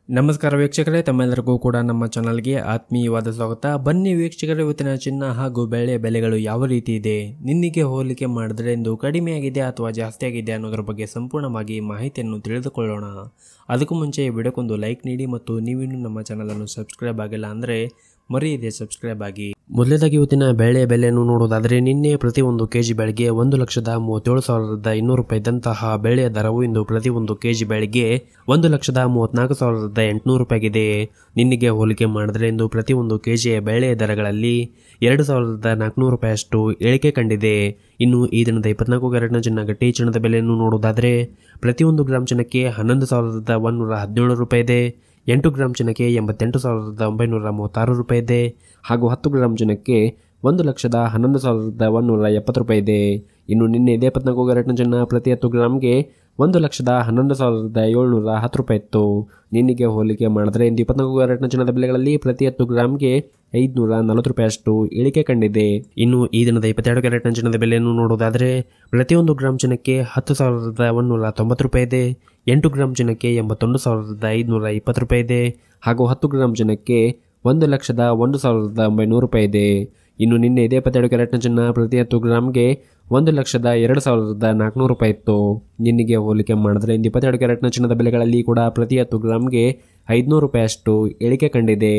ನಮಸ್ಕಾರ ವೀಕ್ಷಕರೇ, ತಮ್ಮೆಲ್ಲರಿಗೂ ಕೂಡ ನಮ್ಮ ಚಾನಲ್ಗೆ ಆತ್ಮೀಯವಾದ ಸ್ವಾಗತ. ಬನ್ನಿ ವೀಕ್ಷಕರೇ, ಇವತ್ತಿನ ಚಿನ್ನ ಹಾಗೂ ಬೆಳ್ಳಿಯ ಬೆಲೆಗಳು ಯಾವ ರೀತಿ ಇದೆ, ನಿನ್ನೆಗೆ ಹೋಲಿಕೆ ಮಾಡಿದ್ರೆ ಇಂದು ಕಡಿಮೆ ಆಗಿದೆ ಅಥವಾ ಜಾಸ್ತಿ ಆಗಿದೆ ಅನ್ನೋದ್ರ ಬಗ್ಗೆ ಸಂಪೂರ್ಣವಾಗಿ ಮಾಹಿತಿಯನ್ನು ತಿಳಿದುಕೊಳ್ಳೋಣ. ಅದಕ್ಕೂ ಮುಂಚೆ ವಿಡಿಯೋಕ್ಕೊಂದು ಲೈಕ್ ನೀಡಿ ಮತ್ತು ನೀವಿನ್ನೂ ನಮ್ಮ ಚಾನಲನ್ನು ಸಬ್ಸ್ಕ್ರೈಬ್ ಆಗಿಲ್ಲ ಅಂದರೆ ಮರೆಯದೆ ಸಬ್ಸ್ಕ್ರೈಬ್ ಆಗಿ. ಮೊದಲನೇದಾಗಿ ಇವತ್ತಿನ ಬೆಳೆಯ ಬೆಲೆಯನ್ನು ನೋಡೋದಾದರೆ, ನಿನ್ನೆ ಪ್ರತಿ ಒಂದು ಕೆಜಿ ಬೆಳೆಗೆ 1,37,200 ರೂಪಾಯಿ ಇದ್ದಂತಹ ಬೆಳೆಯ ದರವು ಇಂದು ಪ್ರತಿ ಒಂದು ಕೆಜಿ ಬೆಳೆಗೆ 1,34,800 ರೂಪಾಯಿಗಿದೆ. ನಿನ್ನೆಗೆ ಹೋಲಿಕೆ ಮಾಡಿದ್ರೆ ಇಂದು ಪ್ರತಿ ಒಂದು ಕೆಜಿಯ ಬೆಳೆಯ ದರಗಳಲ್ಲಿ 2,400 ರೂಪಾಯಿಯಷ್ಟು ಇಳಿಕೆ ಕಂಡಿದೆ. ಇನ್ನು ಈ ದಿನದ 24 ಕ್ಯಾರೆಟ್ನ ಚಿನ್ನ ಗಟ್ಟಿ ಚಿನ್ನದ ಬೆಲೆಯನ್ನು ನೋಡೋದಾದರೆ, ಪ್ರತಿಯೊಂದು ಗ್ರಾಮ್ ಚಿನ್ನಕ್ಕೆ 11,117 ರೂಪಾಯಿ ಇದೆ. 8 ಗ್ರಾಮ್ ಚಿನ್ನಕ್ಕೆ 88,936 ರೂಪಾಯಿ ಇದೆ. ಹಾಗೂ 10 ಗ್ರಾಮ್ ಚಿನ್ನಕ್ಕೆ 1,11,170 ರೂಪಾಯಿ ಇದೆ. ಇನ್ನು ನಿನ್ನೆ ಇದೇ 24 ಕ್ಯಾರೆಟ್ನ ಚಿನ್ನ ಪ್ರತಿ 10 ಗ್ರಾಮ್ಗೆ 1,11,710 ರೂಪಾಯಿ ಇತ್ತು. ನಿನ್ನೆಗೆ ಹೋಲಿಕೆ ಮಾಡಿದ್ರೆ ಇಂದು 24 ಕ್ಯಾರೆಟ್ನ ಚಿನ್ನದ ಬೆಲೆಗಳಲ್ಲಿ ಪ್ರತಿ 10 ಗ್ರಾಮ್ಗೆ 540 ರೂಪಾಯಿಯಷ್ಟು ಇಳಿಕೆ ಕಂಡಿದೆ. ಇನ್ನು ಈ ದಿನದ 22 ಕ್ಯಾರೆಟ್ನ ಚಿನ್ನದ ಬೆಲೆಯನ್ನು ನೋಡೋದಾದರೆ, ಪ್ರತಿಯೊಂದು ಗ್ರಾಮ್ ಚಿನ್ನಕ್ಕೆ 10,190 ರೂಪಾಯಿ ಇದೆ. 8 ಗ್ರಾಮ್ ಚಿನ್ನಕ್ಕೆ 81,520 ರೂಪಾಯಿ ಇದೆ. ಹಾಗೂ 10 ಗ್ರಾಮ್ ಚಿನ್ನಕ್ಕೆ 1,01,900 ರೂಪಾಯಿ ಇದೆ. ಇನ್ನು ನಿನ್ನೆ ಇದೇ 22 ಕ್ಯಾರೆಟ್ನ ಚಿನ್ನ ಪ್ರತಿ 10 ಗ್ರಾಮ್ಗೆ 1,02,400 ರೂಪಾಯಿ ಇತ್ತು. ನಿನ್ನೆಗೆ ಹೋಲಿಕೆ ಮಾಡಿದ್ರೆ ಇಂದು 22 ಕ್ಯಾರೆಟ್ನ ಚಿನ್ನದ ಬೆಲೆಗಳಲ್ಲಿ ಕೂಡ ಪ್ರತಿ 10 ಗ್ರಾಮ್ಗೆ 500 ರೂಪಾಯಿಯಷ್ಟು ಇಳಿಕೆ ಕಂಡಿದೆ.